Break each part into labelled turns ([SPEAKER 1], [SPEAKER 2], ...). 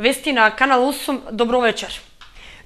[SPEAKER 1] вести на Канал 8, добро вечер.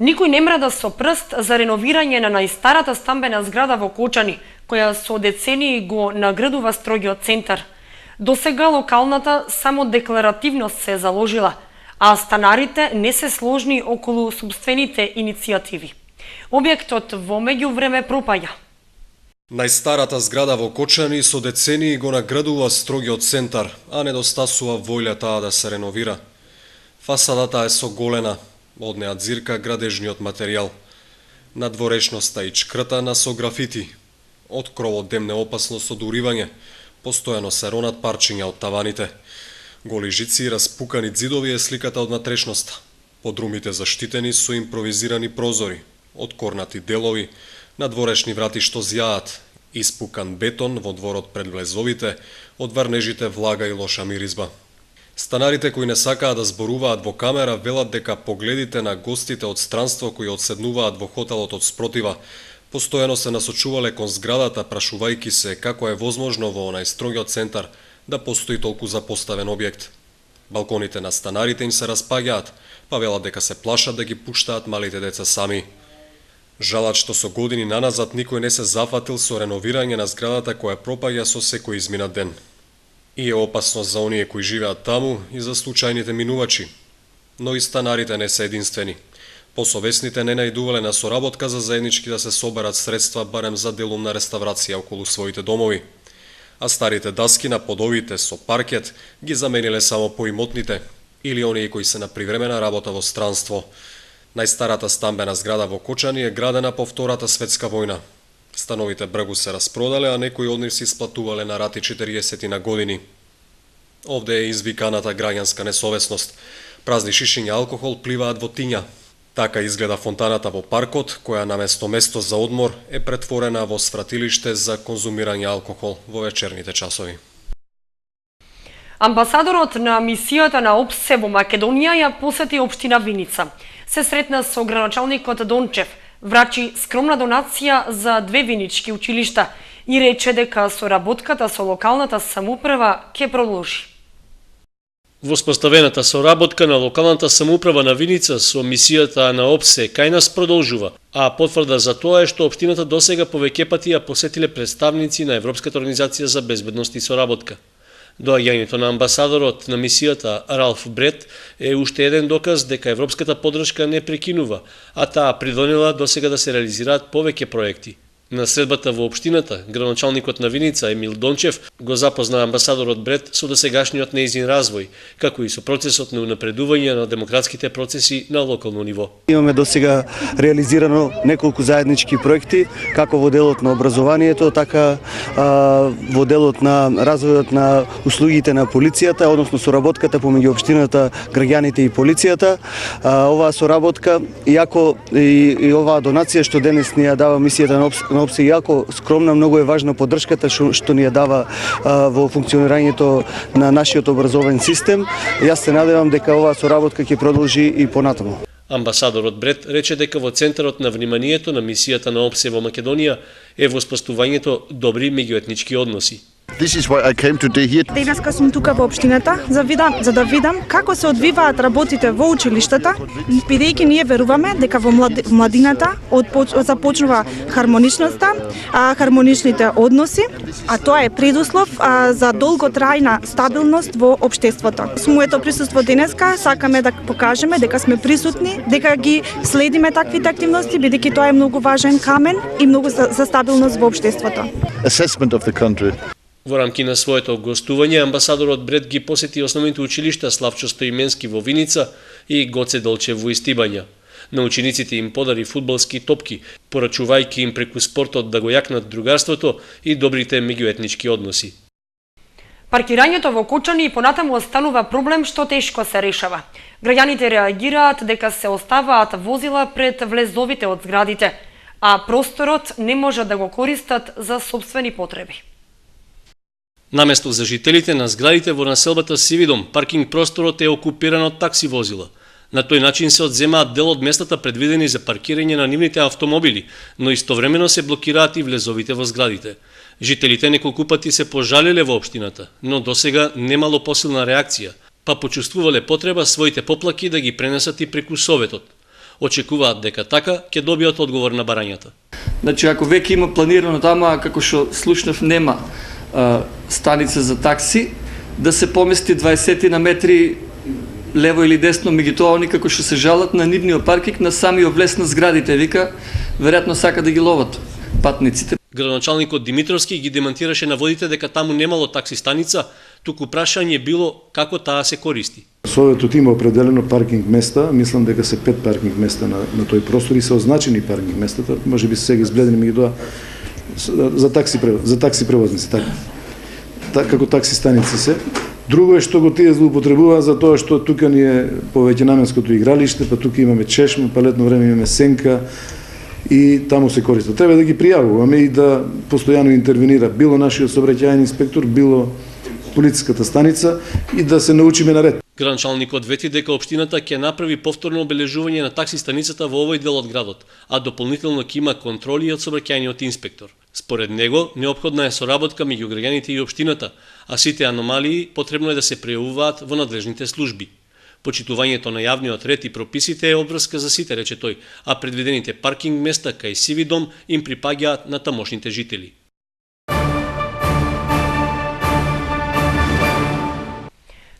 [SPEAKER 1] Никој не мрда со прст за реновирање на најстарата стамбена зграда во Кочани, која со децении го наградува строгиот центар. До сега локалната само декларативно се заложила, а станарите не се сложни околу собствените иницијативи. Објектот во меѓувреме пропаѓа.
[SPEAKER 2] Најстарата зграда во Кочани со децении го наградува строгиот центар, а недостасува воља таа да се реновира. Фасадата е соголена, од неа дзирка градежниот материјал. Надворешноста и чкртана со графити. Од кровот демне опасност од уривање, постојано се ронат парчиња од таваните. Голи жици и распукани ѕидови е сликата од натрешноста. Подрумите заштитени со импровизирани прозори, откорнати делови, надворешни врати што зјаат, испукан бетон во дворот пред влезовите, од варнежите влага и лоша миризба. Станарите кои не сакаат да зборуваат во камера велат дека погледите на гостите од странство кои одседнуваат во хотелот од спротива постојано се насочувале кон зградата, прашувајќи се како е возможно во онај строгиот центар да постои толку запоставен објект. Балконите на станарите им се распаѓаат, па велат дека се плашат да ги пуштаат малите деца сами. Жалат што со години наназад никој не се зафатил со реновирање на зградата која пропаѓа со секој изминат ден. И е опасност за оние кои живеат таму и за случајните минувачи. Но и станарите не се единствени. Посовесните не најдувале на соработка за заеднички да се соберат средства барем за делумна реставрација околу своите домови. А старите даски на подовите со паркет ги замениле само поимотните или оние кои се на привремена работа во странство. Најстарата стамбена зграда во Кочани е градена по Втората светска војна. Становите бргу се распродале, а некои од нив се исплатувале на рати 40 на години. Овде е извиканата граѓанска несовесност. Празни шишиња алкохол пливаат во тиња. Така изгледа фонтаната во паркот, која наместо место за одмор е претворена во свратилиште за конзумирање алкохол во вечерните часови.
[SPEAKER 1] Амбасадорот на мисијата на ОПСЕ во Македонија ја посети општина Виница. Се сретна со градоначалникот Дончев, врачи скромна донација за 2 винички училишта и рече дека соработката со локалната самоуправа ќе продолжи.
[SPEAKER 3] Воспоставената соработка на локалната самоуправа на Виница со мисијата на ОПСЕ кај нас продолжува, а потврда за тоа е што општината досега повеќе пати ја посетиле представници на Европската организација за безбедност и соработка. Доаѓањето на амбасадорот на мисијата Ралф Брет е уште еден доказ дека европската поддршка не прекинува, а таа придонела досега да се реализираат повеќе проекти. На средбата во општината, градоначалникот на Виница Емил Дончев го запозна амбасадорот Брет со досегашниот нејзин развој, како и со процесот на унапредување на демократските процеси на локално ниво.
[SPEAKER 4] Имаме досега реализирано неколку заеднички проекти, како во делот на образованието, така во делот на развојот на услугите на полицијата, односно соработката помеѓу општината, граѓаните и полицијата. Оваа соработка, иако и оваа донација што денес ни ја дава мисијата на ОПСЕ, иако скромна, многу е важна поддршката што ни ја дава во функционирањето на нашиот образовен систем. Јас се надевам дека оваа соработка ќе продолжи и понатаму.
[SPEAKER 3] Амбасадорот Брет рече дека во центарот на вниманието на мисијата на ОПСЕ во Македонија е воспоставувањето добри меѓуетнички односи.
[SPEAKER 5] Денеска сум тука во општината за да видам како се одвиваат работите во училиштата, бидејќи ние веруваме дека во младината започнува хармоничноста, хармоничните односи, а тоа е предуслов за долготрајна стабилност во општеството. Со моето присуство денеска сакаме да покажеме дека сме присутни, дека ги следиме таквите активности, бидејќи тоа е многу важен камен и многу за стабилност во општеството.
[SPEAKER 3] Во рамки на своето гостување, амбасадорот Брет ги посети основните училишта Славчо Стоименски во Виница и Гоце Делчев во Истибања. На учениците им подари фудбалски топки, порачувајќи им преку спортот да го јакнат другарството и добрите меѓуетнички односи.
[SPEAKER 1] Паркирањето во Кочани понатаму останува проблем што тешко се решава. Граѓаните реагираат дека се оставаат возила пред влезовите од зградите, а просторот не може да го користат за сопствени потреби.
[SPEAKER 3] Наместо за жителите на зградите во населбата Сивидом, паркинг просторот е окупиран од такси возила. На тој начин се одземаат дел од местата предвидени за паркирање на нивните автомобили, но истовремено се блокираат и влезовите во зградите. Жителите неколку пати се пожалиле во општината, но досега немало посилна реакција. па почувствувале потреба своите поплаки да ги пренесат и преку Советот. Очекуваат дека така ќе добиат одговор на барањата.
[SPEAKER 6] Значи, ако веќе има планирано тама, како што слушнав, нема станица за такси, да се помести 20 на метри лево или десно, меѓутоа они како што се жалат на нивниот паркинг на самиот влез на зградите, вика, веројатно сака да ги ловат патниците.
[SPEAKER 3] Градоначалникот Димитровски ги демантираше наводите дека таму немало такси станица, туку прашање било како таа се користи.
[SPEAKER 7] Советот има определено паркинг места, мислам дека се 5 паркинг места на тој простор и се означени паркинг местата, можеби се сега изгледани меѓутоа за такси превозници, така како такси станици се. Друго е што го тие злоупотребуваат за тоа што тука ни е повеќе наменското игралиште, па тука имаме чешма, па летно време имаме сенка и таму се користат. Треба да ги пријавуваме и да постојано интервенира било нашиот сообраќајен инспектор, било полициската станица и да се научиме на ред.
[SPEAKER 3] Градоначалникот вети дека општината ќе направи повторно обележување на такси станицата во овој дел од градот, а дополнително ќе има контроли од сообраќајниот инспектор. Според него, неопходна е соработка меѓу граѓаните и општината, а сите аномалии потребно е да се пријавуваат во надлежните служби. Почитувањето на јавниот ред и прописите е обврска за сите, рече тој, а предвидените паркинг места кај Сиви дом им припаѓаат на тамошните жители.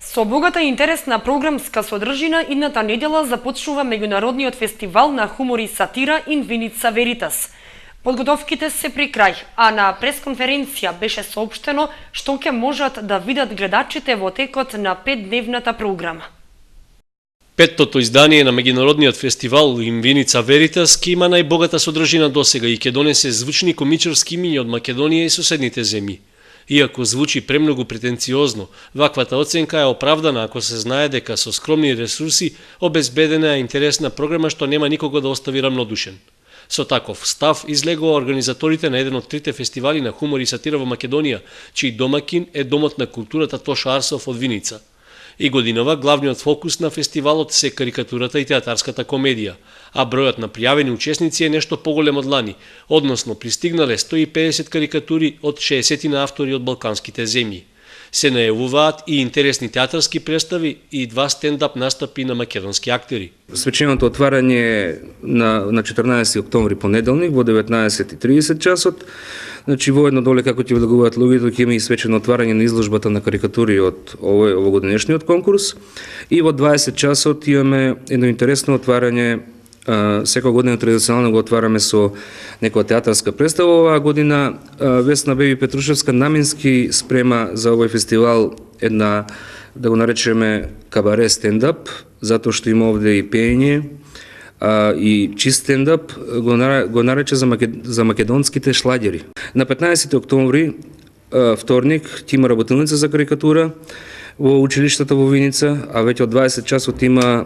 [SPEAKER 1] Со богата и интересна програмска содржина, идната недела започнува меѓународниот фестивал на хумор и сатира Инвиница Веритас. Подготовките се при крај, а на пресконференција беше соопштено што ќе можат да видат гледачите во текот на 5-дневната програма.
[SPEAKER 3] Петтото издание на меѓународниот фестивал Инвиница Веритас ќе има најбогата содржина досега и ќе донесе звучни комичарски имиња од Македонија и соседните земји. Иако звучи премногу претенциозно, ваквата оценка е оправдана ако се знае дека со скромни ресурси обезбедена е интересна програма што нема никого да остави рамнодушен. Со таков став излегува организаторите на еден од трите фестивали на хумор и сатира во Македонија, чиј домакин е Домот на културата Тоша Арсов од Виница. И годинова главниот фокус на фестивалот се карикатурата и театарската комедија, а бројот на пријавени учесници е нешто поголем од лани, односно пристигнале 150 карикатури од 60 на автори од балканските земји. Се најавуваат и интересни театарски представи и 2 стендап настапи на македонски актери.
[SPEAKER 8] Свеченото отварање на 14 октомври понеделник во 19:30 часот. Значи воедно доле како ќе влегуваат луѓето ќе има и свечено отварање на изложбата на карикатури од овогодишниот конкурс и во 20 часот имаме едно интересно отварање. Секоја година традиционално го отвараме со некоја театарска представа. Оваа година Весна Беби Петрушевска наменски спрема за овој фестивал една, да го наречеме, кабаре стендап, затоа што има овде и пеење, и чист стендап, го нарече за македонските шлагери. На 15 октомври, вторник, ќе има работилница за карикатура во училиштата во Виница, а веќе од 20 часот има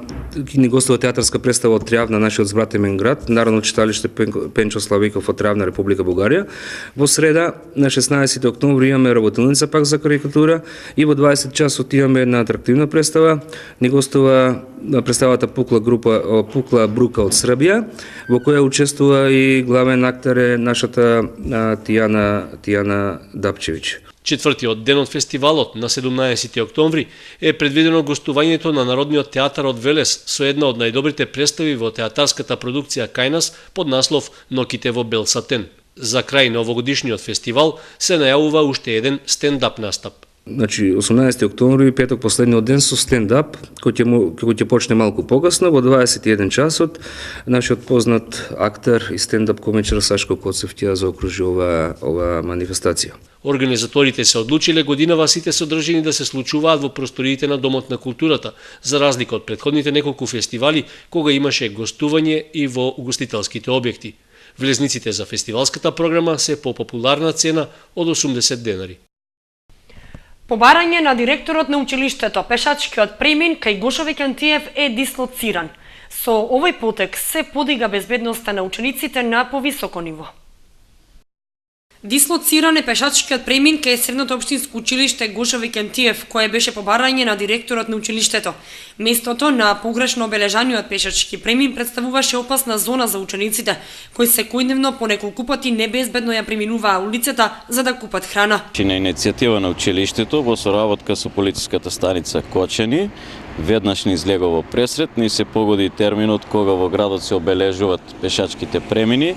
[SPEAKER 8] ни гостува театарска представа од Трјавна, нашиот збратемен град, Народно читалиште Пенчо Славиков од Трјавна, Република Бугарија. Во среда, на 16 октомври имаме работилница пак за карикатура и во 20 часот имаме една атрактивна представа, ни гостува представата Пукла брука од Србија, во која учествува и главен актер е нашата Тијана Дапчевиќ.
[SPEAKER 3] Четвртиот ден од фестивалот на 17 октомври е предвидено гостувањето на Народниот театар од Велес со една од најдобрите представи во театарската продукција кај нас под наслов Ноките во бел сатен. За крај на овогодишниот фестивал се најавува уште еден стендап настап.
[SPEAKER 8] Значи 18 октомври, петок, последниот ден со стендап, кој ќе почне малку покасно во 21 часот. Нашиот познат актер и стендап комичар Сашко Коцев ќе заокружи ова манифестација.
[SPEAKER 3] Организаторите се одлучиле годинава сите содржини да се случуваат во просториите на Домот на културата, за разлика од претходните неколку фестивали кога имаше гостување и во угостителските објекти. Влезниците за фестивалската програма се по популарна цена од 80 денари.
[SPEAKER 1] По барање на директорот на училиштето, пешачкиот премин кај Гошо Викантиев е дислоциран. Со овој потек се подига безбедноста на учениците на повисоко ниво. Дислоциран е пешачкиот премин кај средното општинско училиште Гоша Викентиев, кое беше по барање на директорот на училиштето. Местото на погрешно обележаниот пешачки премин представуваше опасна зона за учениците, кои секојдневно по неколку пати небезбедно ја преминуваа улицата за да купат храна.
[SPEAKER 9] На иницијатива на училиштето во соработка со полициската станица Кочани, веднаш ни излегол во пресред, ни се погоди терминот кога во градот се обележуваат пешачките премини,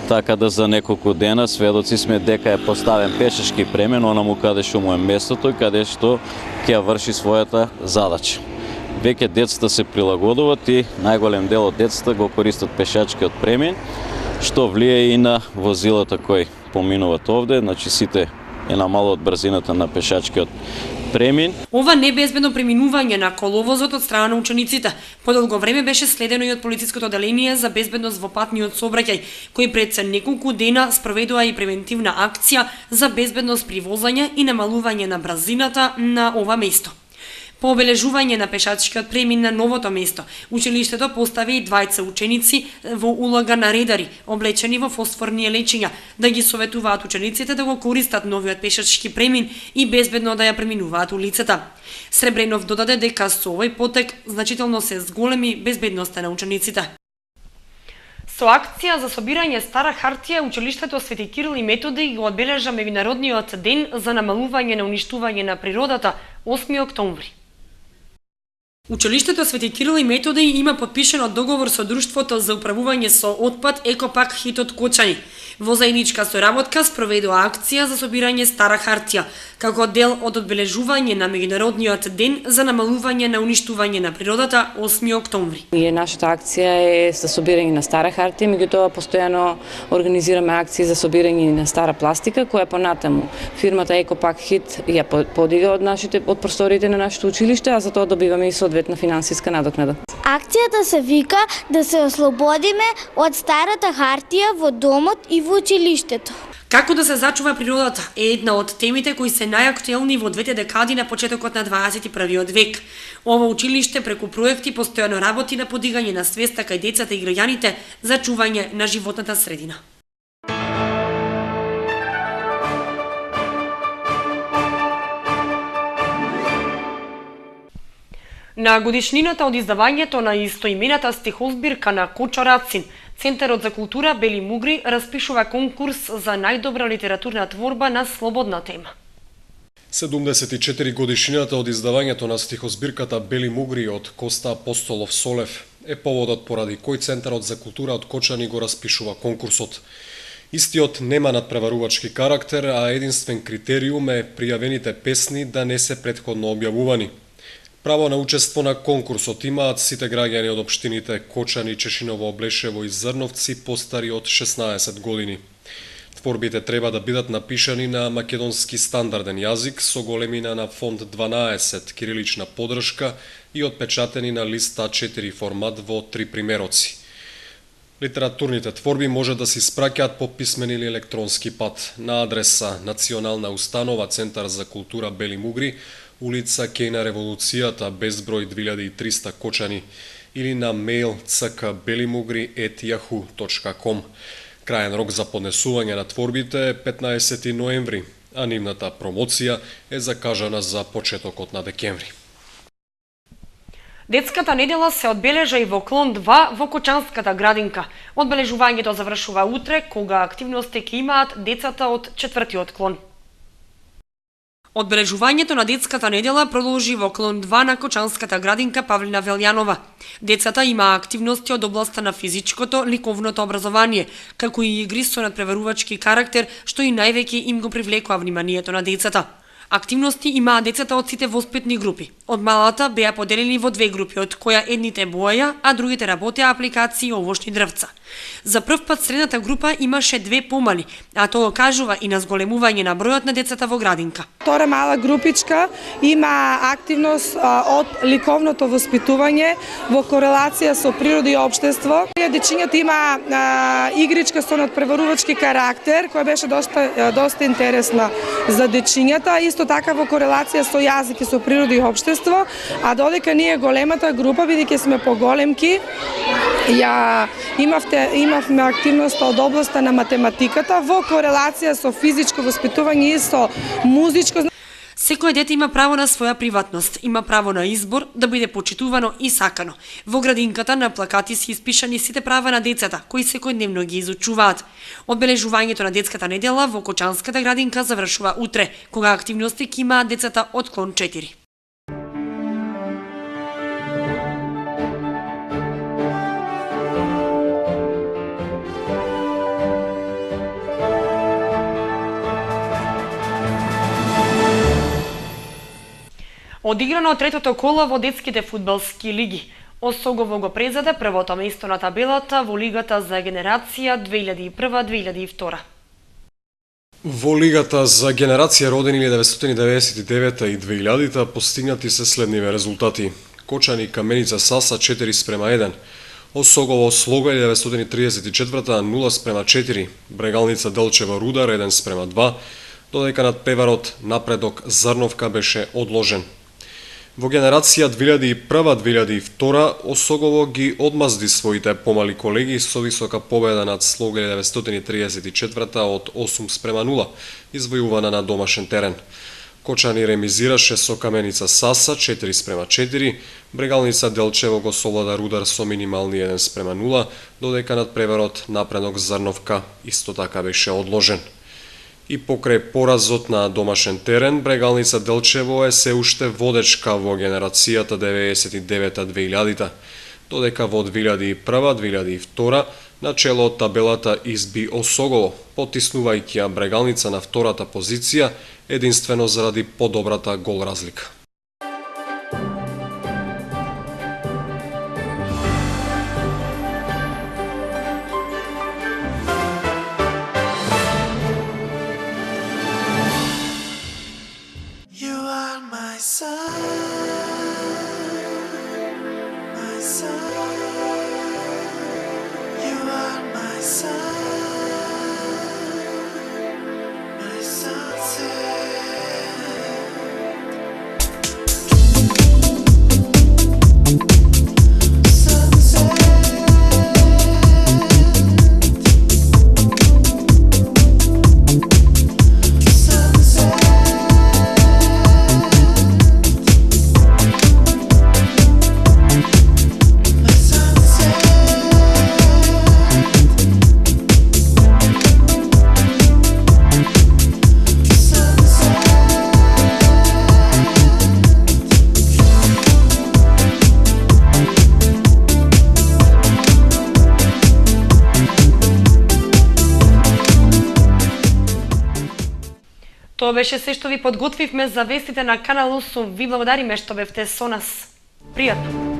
[SPEAKER 9] така да за неколку дена сведоци сме дека е поставен пешачки премин онаму каде што му е местото и каде што ќе врши својата задача. Веќе децата се прилагодуваат и најголем дел од децата го користат пешачкиот премин, што влие и на возилата кои поминуваат овде, значи сите е намало од брзината на пешачкиот премин.
[SPEAKER 1] Ова небезбедно преминување на коловозот од страна на учениците подолго време беше следено и од полициското оделение за безбедност во патниот сообраќај, кои пред неколку дена спроведува и превентивна акција за безбедност при возење и намалување на брзината на ова место. По обележување на пешачкиот премин на новото место, училиштето постави и двајца ученици во улога на редари, облечени во фосфорни лечиња, да ги советуваат учениците да го користат новиот пешачки премин и безбедно да ја преминуваат улицата. Сребренов додаде дека со овој потек значително се зголеми безбедноста на учениците. Со акција за собирање стара хартија, училиштето Свети Кирил и Методи го одбележа Меѓународниот ден за намалување на уништување на природата 8 октомври. Училиштето Свети Кирил и Методи има подпишено договор со Друштвото за управување со отпад Екопак Хитот Кочани. Во заедничка соработка спроведува акција за собирање стара хартија, како дел од одбележување на Меѓународниот ден за намалување на уништување на природата 8 октомври.
[SPEAKER 10] Нашата акција е за собирање на стара хартија, меѓутоа постојано организираме акции за собирање на стара пластика, која понатаму фирмата Екопак Хит ја подига од просториите на нашето училиште, а за тоа добиваме и соодветна финансиска надокнада.
[SPEAKER 11] Акцијата се вика да се ослободиме од старата хартија во домот и во училиштето.
[SPEAKER 1] Како да се зачува природата е една од темите кои се најактуелни во двете декади на почетокот на 21 век. Ова училиште преку проекти постојано работи на подигање на свеста кај децата и граѓаните за чување на животната средина. На годишнината од издавањето на истоимената стихозбирка на Кочо Рацин, Центарот за култура Бели Мугри распишува конкурс за најдобра литературна творба на слободна тема.
[SPEAKER 2] 74 годишнината од издавањето на стихозбирката Бели Мугри од Коста Апостолов Солев е поводот поради кој Центарот за култура од Кочани го распишува конкурсот. Истиот нема надпреварувачки карактер, а единствен критериум е пријавените песни да не се претходно објавувани. Право на учество на конкурсот имаат сите граѓани од општините Кочани, Чешиново, Облешево и Зрновци постари од 16 години. Творбите треба да бидат напишани на македонски стандарден јазик со големина на фонд 12, кирилична подршка и отпечатени на лист А4 формат во 3 примероци. Литературните творби може да се испраќаат по писмен или електронски пат на адреса Национална установа Центар за култура Бели Мугри, улица Кејна Револуцијата, безброј 2300 Кочани, или на мејл ckbelimugri@yahoo.com. Крајен рок за поднесување на творбите е 15 ноември, а нивната промоција е закажана за почетокот на декември.
[SPEAKER 1] Детската недела се одбележа и во клон 2 во Кочанската градинка. Одбележувањето завршува утре, кога активности ќе имаат децата од 4-тиот клон. Одбележувањето на детската недела продолжи во клон 2 на Кочанската градинка Павлина Велјанова. Децата има активности од областа на физичкото, ликовното образование, како и игри со надпреварувачки карактер, што и највеќе им го привлекува вниманието на децата. Активности имаа децата од сите воспитни групи. Од малата беа поделени во 2 групи, од која едните боја, а другите работеа апликации и овошни дрвца. За прв пат средната група имаше 2 помали, а тоа кажува и на зголемување на бројот на децата во градинка.
[SPEAKER 12] Втора мала групичка има активност од ликовното воспитување во корелација со природа и општество. Дечињата има игричка со надпреварувачки карактер, која беше доста интересна за дечињата, исто така во корелација со јазик и со природа и општество. општество, а додека ние големата група, бидејќи сме поголемки, имавме активност од областа на математиката во корелација со физичко воспитување и со музичко.
[SPEAKER 1] Секој дете има право на своја приватност, има право на избор, да биде почитувано и сакано. Во градинката на плакати се испишани сите права на децата, кои секојдневно ги изучуваат. Одбележувањето на детската недела во Кочанската градинка завршува утре, кога активности ќе имаат децата од клон 4. Одиграно третото коло во детските фудбалски лиги. Осогово го презеде првото место на табелата во Лигата за генерација 2001-2002.
[SPEAKER 2] Во Лигата за генерација родени 1999 и 2000 постигнати се следниве резултати. Кочани Каменица Саса 4:1. Осогово Слога 1934 0:4. Брегалница Делчева Рудар 1:2. Додека надпреварот Напредок Зрновка беше одложен. Во генерација 2001-2002 Осогово ги одмазди своите помали колеги со висока победа над Слога 1934 од 8:0, извојувана на домашен терен. Кочани ремизираше со Каменица Саса 4:4, Брегалница Делчево го совлада Рудар со минимални 1:0, додека надпреварот Напредок Зрновка исто така беше одложен. И покрај поразот на домашен терен, Брегалница Делчево е се уште водечка во генерацијата 99-2000, додека во 2001-2002 начело од табелата изби Осогово, потиснувајќи ја Брегалница на втората позиција, единствено заради подобрата гол разлика.
[SPEAKER 1] Тоа беше се што ви подготвивме за вестите на Канал 8. Ви благодариме што бевте со нас. Пријатно!